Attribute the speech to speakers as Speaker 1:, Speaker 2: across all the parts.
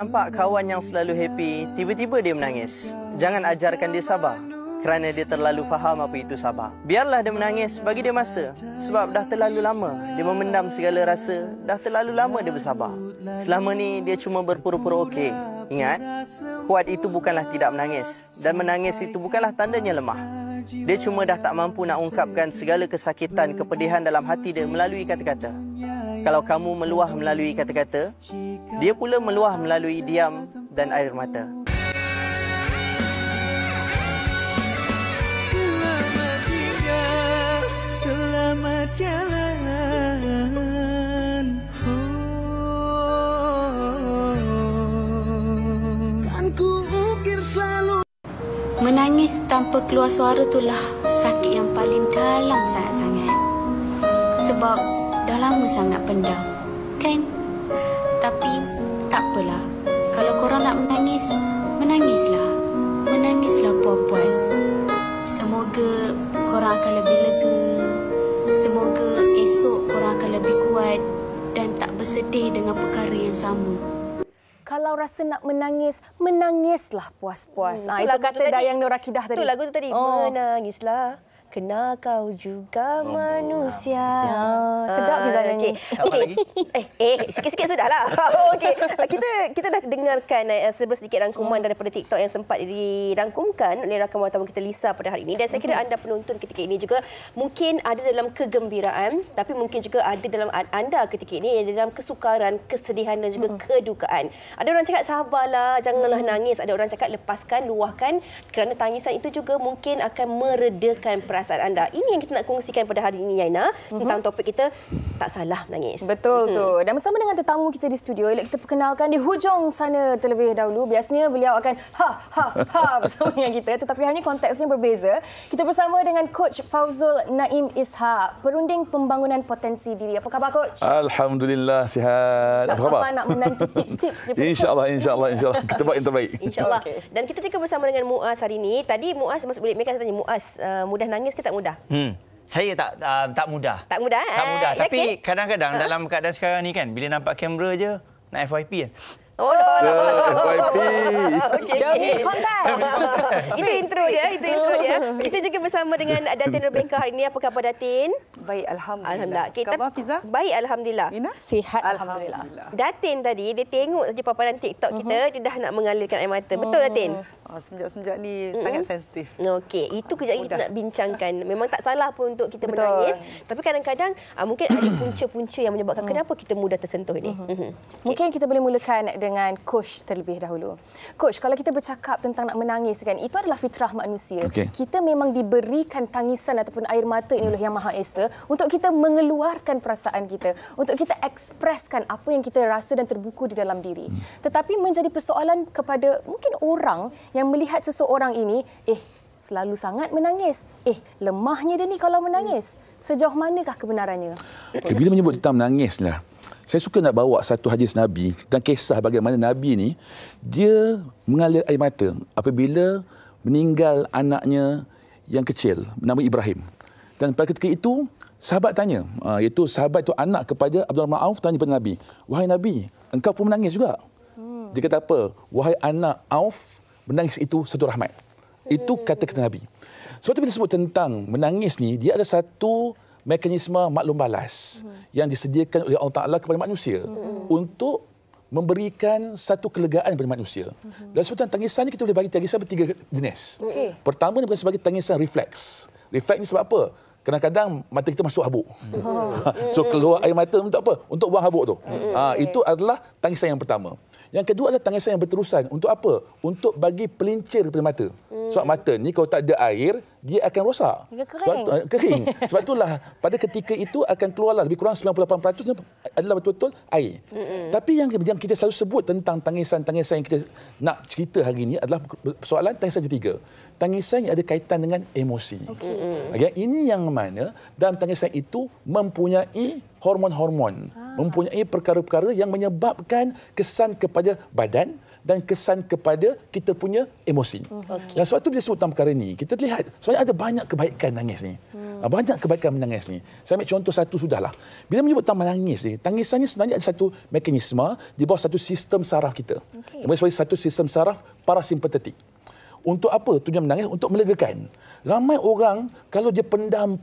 Speaker 1: nampak kawan yang selalu happy, tiba-tiba dia menangis, jangan ajarkan dia sabar. Kerana dia terlalu faham apa itu sabar. Biarlah dia menangis, bagi dia masa. Sebab dah terlalu lama dia memendam segala rasa. Dah terlalu lama dia bersabar. Selama ni dia cuma berpura-pura okey. Ingat, kuat itu bukanlah tidak menangis. Dan menangis itu bukanlah tandanya lemah. Dia cuma dah tak mampu nak ungkapkan segala kesakitan, kepedihan dalam hati dia melalui kata-kata. Kalau kamu meluah melalui kata-kata, dia pula meluah melalui diam dan air mata.
Speaker 2: Selamat jalan, kan ku ukir selalu.
Speaker 3: Menangis tanpa keluar suara itulah sakit yang paling dalam sangat-sangat. Sebab dah lama sangat pendam, kan? Tapi tak apalah. Kalau korang nak menangis, menangislah. Menangislah puas-puas. Semoga korang akan lebih lega. Semoga esok korang akan lebih kuat dan tak bersedih dengan perkara yang sama.
Speaker 4: Kalau rasa nak menangis, menangislah puas-puas. Itu kata Dayang Nur Akidah tadi.
Speaker 5: Itu lagu tu tadi. Menangislah, kena kau juga manusia.
Speaker 4: Sedap Fiza nyanyi.
Speaker 5: Okey. Sikit-sikit sudahlah. Okey. Kita dah dengarkan sedikit rangkuman daripada TikTok yang sempat dirangkumkan oleh rakan wartawan kita Lisa pada hari ini, dan saya kira anda penonton ketika ini juga mungkin ada dalam kegembiraan, tapi mungkin juga ada dalam anda ketika ini dalam kesukaran, kesedihan dan juga kedukaan. Ada orang cakap sabarlah, janganlah nangis. Ada orang cakap lepaskan, luahkan, kerana tangisan itu juga mungkin akan meredakan perasaan anda. Ini yang kita nak kongsikan pada hari ini, Yaina, tentang topik kita, tak salah menangis.
Speaker 4: Betul tu. Dan bersama dengan tetamu kita di studio, kita perkenalkan di hujung sana terlebih dahulu. Biasanya beliau akan bersama dengan kita, tetapi hari ini konteksnya berbeza. Kita bersama dengan Coach Fauzul Naim Ishak, perunding pembangunan potensi diri. Apa khabar, Coach?
Speaker 6: Alhamdulillah, sihat.
Speaker 4: Tak sabar nak menanti tips-tips.
Speaker 6: InsyaAllah. Kita buat yang terbaik.
Speaker 5: InsyaAllah. Okay. Dan kita juga bersama dengan Muaz hari ini. Tadi Muaz masuk boleh mereka tanya, Muaz mudah nangis ke tak mudah?
Speaker 7: Saya tak mudah.
Speaker 5: Tak mudah.
Speaker 7: Tak mudah.
Speaker 5: Yakin?
Speaker 7: Tapi kadang-kadang dalam keadaan sekarang ni kan, bila nampak kamera je nak FYP kan.
Speaker 6: FYP.
Speaker 5: Demi konten. Itu intro dia. Kita juga bersama dengan Datin Rebecca hari ini. Apa khabar, Datin?
Speaker 8: Baik, alhamdulillah.
Speaker 5: Khabar Fiza? Baik, alhamdulillah.
Speaker 8: Ina?
Speaker 4: Sihat, alhamdulillah.
Speaker 5: Datin tadi dia tengok saja paparan TikTok kita, dia dah nak mengalirkan air mata. Betul, Datin?
Speaker 8: Semenjak ni sangat sensitif.
Speaker 5: Okey, itu kejap lagi kita nak bincangkan. Memang tak salah pun untuk kita menangis, tapi kadang-kadang mungkin ada punca-punca yang menyebabkan kenapa kita mudah tersentuh ini.
Speaker 4: Mungkin kita boleh mulakan dengan Coach terlebih dahulu. Coach, kalau kita bercakap tentang nak menangis kan, itu adalah fitrah manusia. Kita memang diberikan tangisan ataupun air mata ini oleh Yang Maha Esa untuk kita mengeluarkan perasaan kita, untuk kita ekspreskan apa yang kita rasa dan terbuku di dalam diri. Tetapi menjadi persoalan kepada mungkin orang yang melihat seseorang ini, selalu sangat menangis. Lemahnya dia ni kalau menangis. Sejauh manakah kebenarannya?
Speaker 6: Bila menyebut tentang menangis lah, saya suka nak bawa satu hadis Nabi dan kisah bagaimana Nabi ni, dia mengalir air mata apabila meninggal anaknya yang kecil, nama Ibrahim. Dan pada ketika itu, sahabat tanya, iaitu sahabat itu anak kepada Abdurrahman Auf, tanya kepada Nabi, "Wahai Nabi, engkau pun menangis juga?" Dia kata apa? "Wahai anak Auf, menangis itu satu rahmat." Itu kata-kata Nabi. Sebab itu bila sebut tentang menangis ni, dia ada satu mekanisme maklum balas yang disediakan oleh Allah Ta'ala kepada manusia untuk memberikan satu kelegaan kepada manusia. Dan sebab tangisan ni kita boleh bagi tangisan bertiga jenis. Pertama ni bukan sebagai tangisan refleks. Refleks ni sebab apa? Kadang-kadang mata kita masuk habuk. So keluar air mata untuk apa? Untuk buang habuk tu. Itu adalah tangisan yang pertama. Yang kedua adalah tangisan yang berterusan. Untuk apa? Untuk bagi pelincir daripada mata. Sebab mata ni kalau tak ada air, dia akan rosak. Kering. Sebab itulah pada ketika itu akan keluarlah lebih kurang 98% adalah betul-betul air. Tapi yang kita selalu sebut tentang tangisan-tangisan yang kita nak cerita hari ini adalah persoalan tangisan ketiga. Tangisan yang ada kaitan dengan emosi. Ini yang mana dalam tangisan itu mempunyai hormon-hormon, mempunyai perkara-perkara yang menyebabkan kesan kepada badan dan kesan kepada kita punya emosi. Dan sebab tu bila sebut tentang perkara ni, kita lihat sebenarnya ada banyak kebaikan menangis ni. Banyak kebaikan menangis ni. Saya ambil contoh satu sudahlah. Bila menyebut tentang menangis ni, tangisan ni sebenarnya ada satu mekanisme di bawah satu sistem saraf kita. Sebagai satu sistem saraf parasimpatetik. Untuk apa tujuan menangis? Untuk melegakan. Ramai orang kalau dia pendam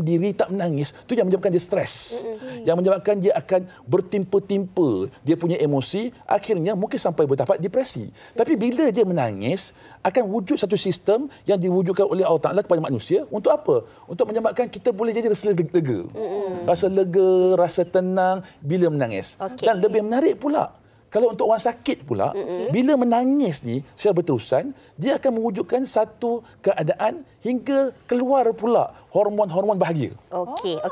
Speaker 6: diri tak menangis, tu yang menyebabkan dia stres. Yang menyebabkan dia akan bertimpa-timpa dia punya emosi, akhirnya mungkin sampai bertahap depresi. Tapi bila dia menangis, akan wujud satu sistem yang diwujudkan oleh Allah Ta'ala kepada manusia. Untuk apa? Untuk menyebabkan kita boleh jadi rasa lega. Rasa lega, rasa tenang bila menangis. Dan lebih menarik pula, kalau untuk orang sakit pula, bila menangis ni secara berterusan, dia akan mewujudkan satu keadaan hingga keluar pula hormon-hormon bahagia.
Speaker 5: Okey.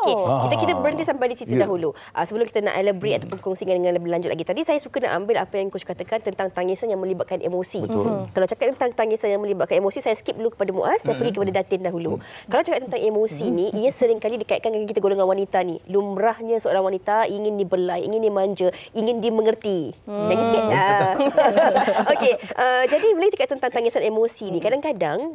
Speaker 5: Kita berhenti sampai di situ dahulu. Sebelum kita nak elaborate ataupun kongsikan dengan lebih lanjut lagi. Tadi saya suka nak ambil apa yang coach katakan tentang tangisan yang melibatkan emosi. Kalau cakap tentang tangisan yang melibatkan emosi, saya skip dulu kepada Muaz, saya pergi kepada Datin dahulu. Kalau cakap tentang emosi ni, ia seringkali dikaitkan dengan kita golongan wanita ni. Lumrahnya seorang wanita ingin dibelai, ingin dimanja, ingin dimengerti. Nangis sikit. Okey, jadi bila cakap tentang tangisan emosi ni, kadang-kadang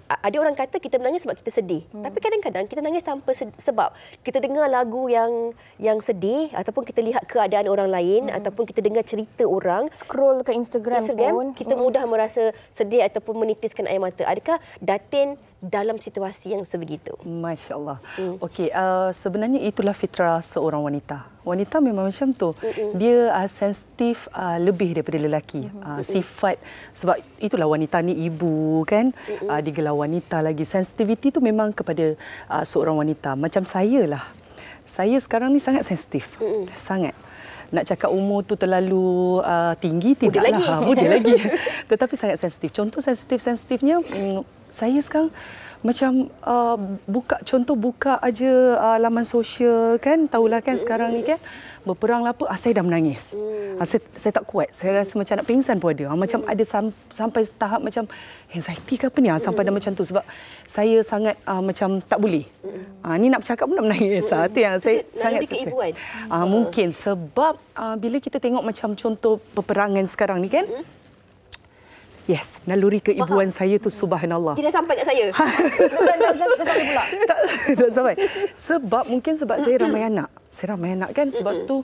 Speaker 5: ada orang kata kita menangis sebab kita sedih. Tapi kadang-kadang kita nangis tanpa sebab. Kita dengar lagu yang sedih ataupun kita lihat keadaan orang lain ataupun kita dengar cerita orang.
Speaker 4: Scroll ke Instagram pun.
Speaker 5: Kita mudah merasa sedih ataupun menitiskan air mata. Adakah Datin dalam situasi yang sebegitu?
Speaker 8: Masya Allah. Okey, sebenarnya itulah fitrah seorang wanita. Wanita memang macam tu. Dia sensitif lebih daripada lelaki. Sifat, sebab itulah wanita ni ibu kan. Digelar wanita lagi. Sensitiviti tu memang kepada seorang wanita. Macam saya lah. Saya sekarang ni sangat sensitif. Sangat. Nak cakap umur tu terlalu tinggi, tidaklah. Muda lagi. Tetapi sangat sensitif. Contoh sensitifnya, saya sekarang macam buka aja laman sosial kan, tahulah kan sekarang ni kan berperang lah apa, saya dah menangis. Saya tak kuat, saya rasa macam nak pingsan pun ada. Macam ada sampai tahap macam anxiety ke apa ni, sampai dah macam tu sebab saya sangat macam tak boleh. Ni nak bercakap pun nak menangis. Itu yang saya sangat sensitif. Mungkin sebab bila kita tengok macam contoh peperangan sekarang ni kan, yes, naluri keibuan saya tu subhanallah.
Speaker 5: Tidak sampai kat saya.
Speaker 4: Nak bercakap ke saya pula?
Speaker 8: Tak sampai. Sebab saya ramai anak. Saya ramai anak kan. Sebab tu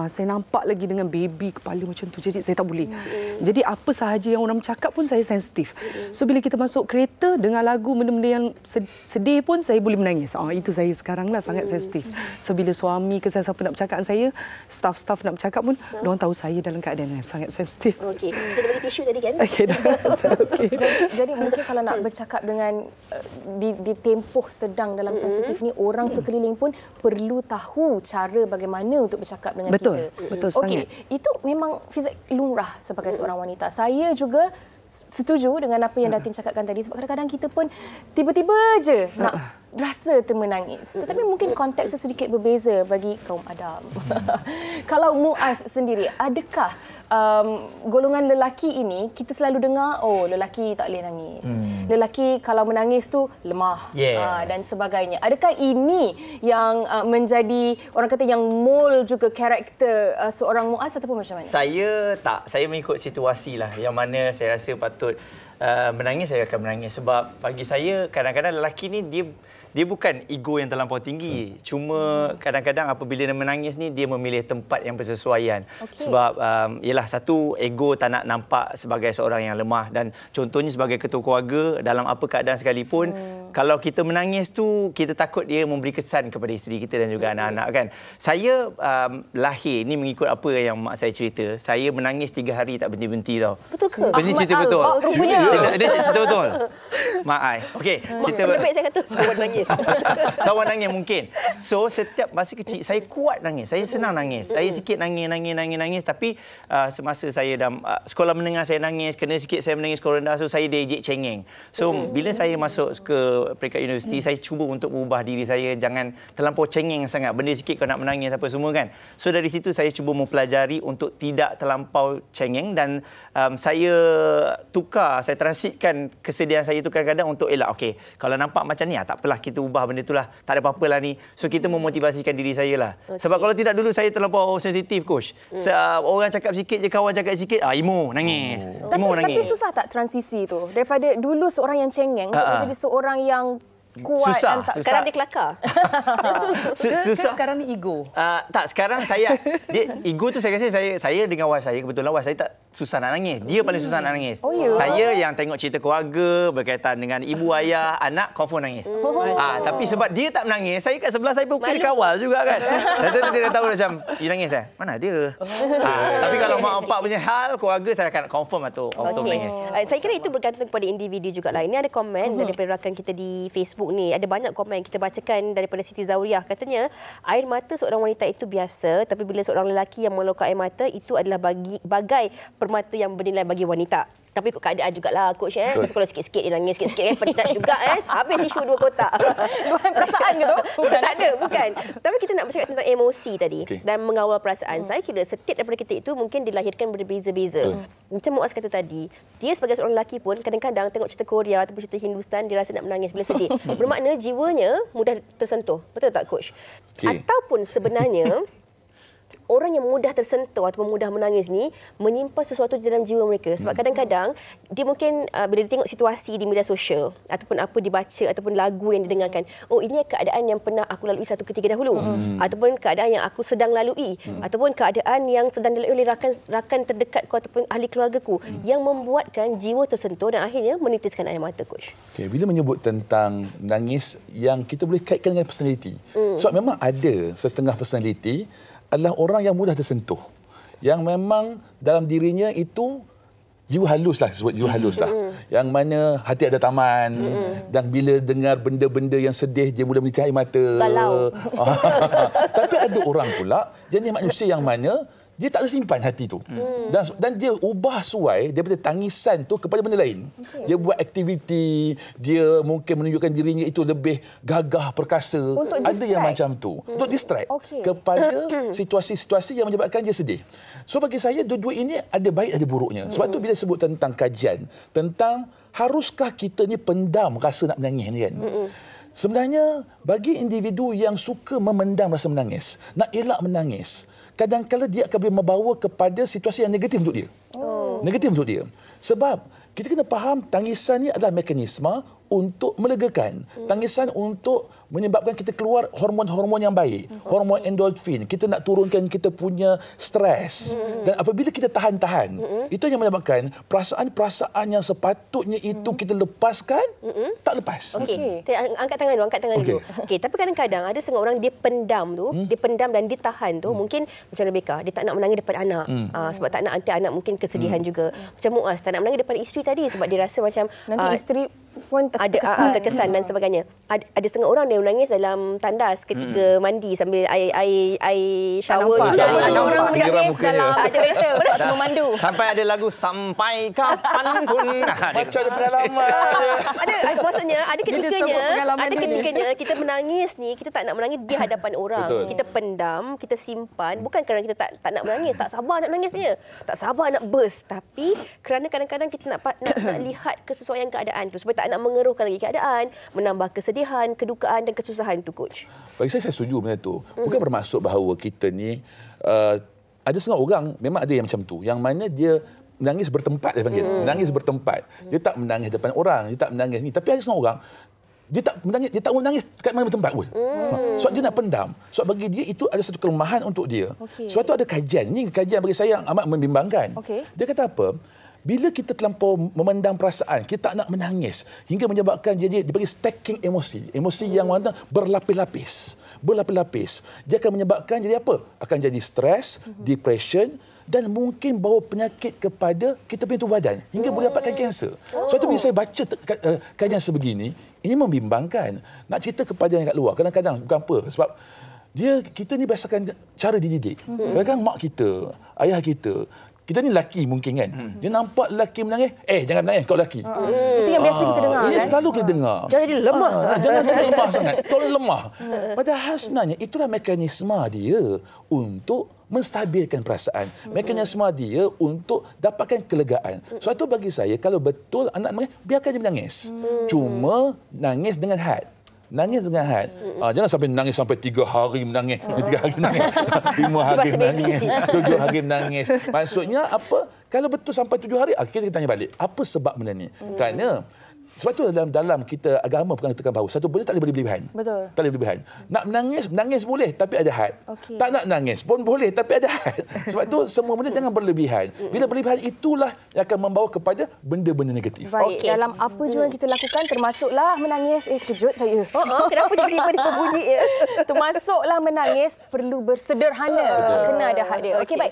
Speaker 8: saya nampak lagi dengan baby kepala macam tu. Jadi saya tak boleh. Jadi apa sahaja yang orang cakap pun saya sensitif. So bila kita masuk kereta dengar lagu benda-benda yang sedih pun saya boleh menangis. Itu saya sekarang lah sangat sensitif. So bila suami ke siapa nak bercakap dengan saya, staff nak bercakap pun, diorang tahu saya dalam keadaan yang sangat sensitif.
Speaker 5: Okey, kita bagi tisu tadi kan?
Speaker 8: Okey dah. Okay.
Speaker 4: Jadi mungkin kalau nak bercakap dengan di tempoh sedang dalam sensitif ni, orang sekeliling pun perlu tahu cara bagaimana untuk bercakap dengan kita.
Speaker 8: Betul
Speaker 4: sangat. Okey, itu memang fizik lumrah sebagai seorang wanita. Saya juga setuju dengan apa yang Datin cakapkan tadi sebab kadang-kadang kita pun tiba-tiba je nak rasa termenangis. Tetapi mungkin konteksnya sedikit berbeza bagi kaum Adam. Kalau Muaz sendiri, adakah golongan lelaki ini kita selalu dengar, lelaki tak boleh nangis. Lelaki kalau menangis tu lemah dan sebagainya. Adakah ini yang menjadi orang kata yang mold juga karakter seorang Muaz ataupun macam mana?
Speaker 7: Saya tak. Saya mengikut situasi lah. Yang mana saya rasa patut menangis, saya akan menangis. Sebab bagi saya kadang-kadang lelaki ni dia bukan ego yang terlampau tinggi. Cuma kadang-kadang apabila dia menangis ni, dia memilih tempat yang bersesuaian. Sebab ialah satu, ego tak nak nampak sebagai seorang yang lemah. Dan contohnya sebagai ketua keluarga, dalam apa keadaan sekalipun, kalau kita menangis tu, kita takut dia memberi kesan kepada isteri kita dan juga anak-anak kan. Saya lahir, ni mengikut apa yang mak saya cerita, saya menangis 3 hari tak berhenti-henti tau.
Speaker 5: Betul ke?
Speaker 7: Ini cerita betul. Dia cerita betul. Mak ai. Okey, cerita
Speaker 5: lebih baik saya kata sawan nangis.
Speaker 7: Sawan nangis mungkin. So setiap masa kecil saya kuat nangis. Saya senang nangis. Saya sikit nangis tapi semasa saya dah sekolah menengah saya nangis, kena sikit saya menangis sekolah rendah, so saya diejek cengeng. So bila saya masuk ke peringkat universiti, saya cuba untuk mengubah diri saya, jangan terlampau cengeng sangat. Benda sikit kau nak menangis apa semua kan. So dari situ saya cuba mempelajari untuk tidak terlampau cengeng dan saya transitkan kesedihan saya itu kadang-kadang untuk elak. Okey, kalau nampak macam ni, tak apalah, kita ubah benda itulah. Tak ada apa-apa lah ni. So kita memotivasikan diri saya lah. Sebab kalau tidak dulu saya terlampau sensitif, coach. Orang cakap sikit je, kawan cakap sikit, emo, nangis.
Speaker 4: Tapi susah tak transisi tu? Daripada dulu seorang yang cengeng untuk menjadi seorang yang kuat.
Speaker 7: Susah.
Speaker 5: Sekarang dia kelakar.
Speaker 7: Susah.
Speaker 8: Sekarang ni ego.
Speaker 7: Tak, sekarang ego tu saya rasa saya dengan wife saya, kebetulan wife saya tak susah nak nangis. Dia paling susah nak nangis. Saya yang tengok cerita keluarga berkaitan dengan ibu, ayah, anak, confirm nangis. Tapi sebab dia tak menangis, saya kat sebelah saya pun dia kawal juga kan. Dan dia dah tahu macam, dia nangis mana dia? Tapi kalau mak bapak punya hal, keluarga saya akan confirm atau menangis.
Speaker 5: Saya kira itu bergantung kepada individu jugalah. Ini ada komen daripada rakan kita di Facebook ni. Ada banyak komen kita bacakan daripada Siti Zauriah. Katanya, air mata seorang wanita itu biasa, tapi bila seorang lelaki yang mengeluarkan air mata, itu adalah bagai permata yang bernilai bagi wanita. Tapi ikut keadaan jugalah, coach. Tapi kalau sikit-sikit dia nangis, sikit-sikit penat juga. Habis tisu 2 kotak.
Speaker 4: Luahan perasaan ke tu?
Speaker 5: Tak ada, bukan. Tapi kita nak bercakap tentang emosi tadi dan mengawal perasaan. Saya kira setiap daripada kita itu mungkin dilahirkan berbeza-beza. Macam Muaz kata tadi, dia sebagai seorang lelaki pun kadang-kadang tengok cerita Korea ataupun cerita Hindustan, dia rasa nak menangis bila sedih. Bermakna jiwanya mudah tersentuh. Betul tak, coach? Ataupun sebenarnya orang yang mudah tersentuh ataupun mudah menangis ni menyimpan sesuatu di dalam jiwa mereka. Sebab kadang-kadang dia mungkin bila dia tengok situasi di media sosial ataupun apa dibaca ataupun lagu yang didengarkan, ini keadaan yang pernah aku lalui satu ketika dahulu, ataupun keadaan yang aku sedang lalui, ataupun keadaan yang sedang dilalui oleh rakan terdekatku ataupun ahli keluargaku, yang membuatkan jiwa tersentuh dan akhirnya menitiskan air mata, coach.
Speaker 6: Bila menyebut tentang menangis yang kita boleh kaitkan dengan personality. Sebab memang ada setengah personality adalah orang yang mudah tersentuh. Yang memang dalam dirinya itu jiwa halus lah, sebut jiwa halus lah. Yang mana hati ada taman, dan bila dengar benda-benda yang sedih, dia mula menitis air mata.
Speaker 5: Galau.
Speaker 6: Tapi ada orang pula, jenis manusia yang mana dia tak simpan hati tu. Dan dia ubah suai daripada tangisan tu kepada benda lain. Dia buat aktiviti, dia mungkin menunjukkan dirinya itu lebih gagah, perkasa. Ada yang macam tu. Untuk distract kepada situasi-situasi yang menyebabkan dia sedih. So bagi saya, dua-dua ini ada baik ada buruknya. Sebab tu bila sebut tentang kajian, tentang haruskah kita ni pendam rasa nak menangis ni kan? Sebenarnya, bagi individu yang suka memendam rasa menangis, nak elak menangis, kadang-kadang dia akan boleh membawa kepada situasi yang negatif untuk dia. Negatif untuk dia. Sebab kita kena faham tangisan ni adalah mekanisme untuk melegakan. Tangisan untuk menyebabkan kita keluar hormon-hormon yang baik. Hormon endorfin. Kita nak turunkan kita punya stres. Dan apabila kita tahan-tahan, itu yang menyebabkan perasaan-perasaan yang sepatutnya itu kita lepaskan, tak lepas.
Speaker 5: Okey. Angkat tangan dulu. Okey, tapi kadang-kadang ada setengah orang dia pendam tu, dia pendam dan ditahan tu, mungkin macam Rebecca, dia tak nak menangis depan anak. Sebab tak nak nanti anak mungkin kesedihan juga. Macam Muaz, tak nak menangis depan isteri tadi sebab dia rasa macam
Speaker 4: nanti isteri pun
Speaker 5: terkesan dan sebagainya. Ada setengah orang dia menangis dalam tandas ketika mandi sambil air shower.
Speaker 4: Ada orang menangis dalam kereta waktu memandu.
Speaker 7: Sampai ada lagu Sampai Kapan Pun.
Speaker 6: Macam ada pengalaman.
Speaker 5: Ada maksudnya ada ketikanya kita menangis ni, kita tak nak menangis di hadapan orang.
Speaker 6: Betul.
Speaker 5: Kita pendam, kita simpan, bukan kerana kita tak nak menangis, tak sabar nak nangisnya. Tak sabar nak burst, tapi kerana kadang-kadang kita nak lihat kesesuaian keadaan tu supaya tak nak mengeruhkan lagi keadaan, menambah kesedihan, kedukaan dan kesusahan tu, coach.
Speaker 6: Bagi saya setuju benda tu. Bukan bermaksud bahawa kita ni ada setengah orang memang ada yang macam tu, yang mana dia menangis bertempat, dia panggil. Menangis bertempat. Dia tak menangis depan orang, dia tak menangis ni. Tapi ada setengah orang dia tak menangis kat mana bertempat pun. Sebab dia nak pendam. Sebab bagi dia itu ada satu kelemahan untuk dia. Sebab tu ada kajian. Ini kajian bagi saya yang amat membimbangkan. Dia kata apa? Bila kita terlampau memendam perasaan, kita tak nak menangis hingga menyebabkan dia bagi stacking emosi. Emosi yang mana berlapis-lapis. Berlapis-lapis. Dia akan menyebabkan jadi apa? Akan jadi stres, depression, dan mungkin bawa penyakit kepada kita punya tubuh badan hingga boleh dapatkan kanser. Sebab tu bila saya baca kajian sebegini, ini membimbangkan. Nak cerita kepada yang kat luar, kadang-kadang bukan apa, sebab kita ni biasakan cara dididik. Kadang-kadang mak kita, ayah kita ni lelaki mungkin kan. Dia nampak lelaki menangis, jangan menangis kau lelaki.
Speaker 4: Itu yang biasa kita dengar.
Speaker 6: Ini selalu kita dengar.
Speaker 5: Jangan dia lemah.
Speaker 6: Jangan dia lemah sangat. Kau lemah. Padahal sebenarnya itulah mekanisme dia untuk menstabilkan perasaan. Mekanisme dia untuk dapatkan kelegaan. Sebab itu bagi saya, kalau betul anak menangis, biarkan dia menangis. Cuma nangis dengan had. Nangis dengan had. Jangan sampai nangis sampai 3 hari menangis. 3 hari menangis. 5 hari menangis. 7 hari menangis. Maksudnya apa? Kalau betul sampai 7 hari, kita tanya balik. Apa sebab benda ni? Kerana sebab tu dalam kita agama pernah tekan bahawa satu benda tak boleh berlebihan.
Speaker 4: Betul.
Speaker 6: Tak boleh berlebihan. Nak menangis boleh tapi ada had.
Speaker 4: Okey.
Speaker 6: Tak nak nangis pun boleh tapi ada had. Sebab tu semua benda jangan berlebihan. Bila berlebihan itulah yang akan membawa kepada benda-benda negatif.
Speaker 4: Baik, dalam apa jua yang kita lakukan termasuklah menangis. Kejut saya.
Speaker 5: Kenapa tiba-tiba dia berbunyi?
Speaker 4: Termasuklah menangis perlu bersederhana. Kena ada had dia. Okey, baik.